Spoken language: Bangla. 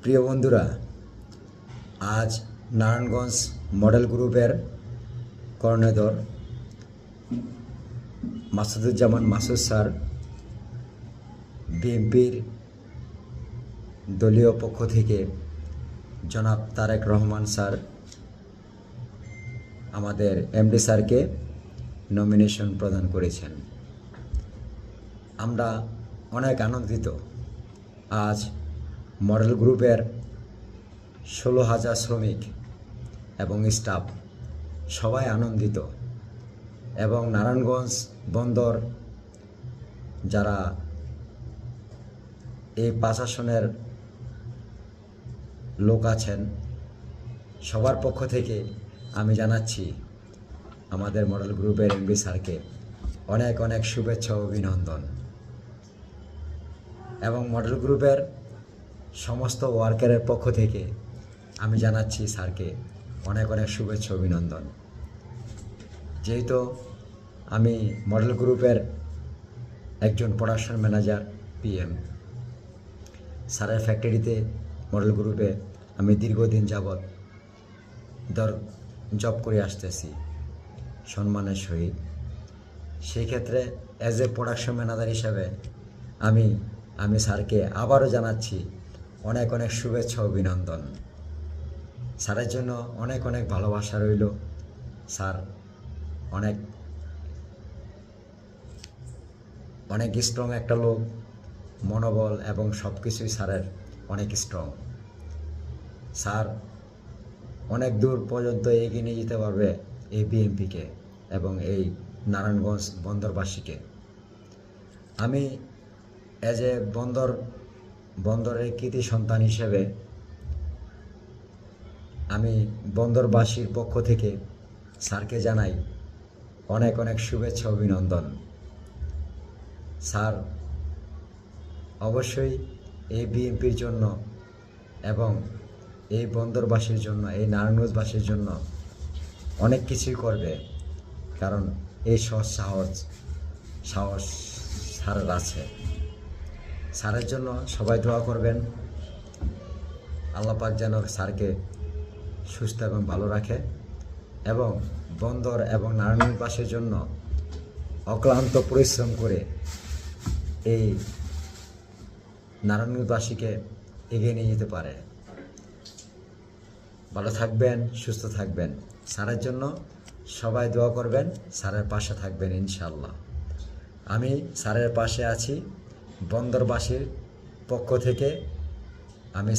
প্রিয় বন্ধুরা, আজ নারায়ণগঞ্জ মডেল গ্রুপের কর্ণধার মাসুদুজ্জামান মাসুদ স্যার, বিএনপির দলীয় পক্ষ থেকে জনাব তারেক রহমান স্যার আমাদের এমডি স্যারকে নমিনেশন প্রদান করেছেন। আমরা অনেক আনন্দিত। আজ মডেল গ্রুপের 16,000 শ্রমিক এবং স্টাফ সবাই আনন্দিত, এবং নারায়ণগঞ্জ বন্দর যারা এই প্রশাসনের লোক আছেন, সবার পক্ষ থেকে আমি জানাচ্ছি আমাদের মডেল গ্রুপের এমডি স্যারকে অনেক অনেক শুভেচ্ছা ও অভিনন্দন, এবং মডেল গ্রুপের সমস্ত ওয়ার্কারের পক্ষ থেকে আমি জানাচ্ছি স্যারকে অনেক অনেক শুভেচ্ছা অভিনন্দন। যেহেতু আমি মডেল গ্রুপের একজন প্রোডাকশন ম্যানেজার পিএম, স্যারের ফ্যাক্টরিতে মডেল গ্রুপে আমি দীর্ঘদিন যাবৎ জব করে আসতেছি সম্মানের সহিত। সেই ক্ষেত্রে অ্যাজ এ প্রোডাকশন ম্যানেজার হিসাবে আমি স্যারকে আবারও জানাচ্ছি অনেক অনেক শুভেচ্ছা অভিনন্দন। স্যারের জন্য অনেক অনেক ভালোবাসা রইল। স্যার অনেক স্ট্রং একটা লোক, মনোবল এবং সব কিছুই স্যারের অনেক স্ট্রং। স্যার অনেক দূর পর্যন্ত এগিয়ে নিয়ে যেতে পারবে এই বিএনপিকে এবং এই নারায়ণগঞ্জ বন্দরবাসীকে। আমি অ্যাজ এ বন্দরের কৃতি সন্তান হিসেবে আমি বন্দরবাসীর পক্ষ থেকে স্যারকে জানাই অনেক অনেক শুভেচ্ছা অভিনন্দন। স্যার অবশ্যই এই বিএনপির জন্য এবং এই বন্দরবাসীর জন্য, এই নারায়ণগঞ্জবাসীর জন্য অনেক কিছুই করবে, কারণ এই সাহস স্যারের আছে। স্যারের জন্য সবাই দোয়া করবেন। আল্লাহ পাক যেন স্যারকে সুস্থ এবং ভালো রাখে, এবং বন্দর এবং নারায়ণগঞ্জবাসীর জন্য অক্লান্ত পরিশ্রম করে এই নারায়ণগঞ্জবাসীকে এগিয়ে নিয়ে যেতে পারে। ভালো থাকবেন, সুস্থ থাকবেন। স্যারের জন্য সবাই দোয়া করবেন, স্যারের পাশে থাকবেন ইনশাআল্লাহ। আমি স্যারের পাশে আছি। বন্দরবাসীর পক্ষ থেকে আমি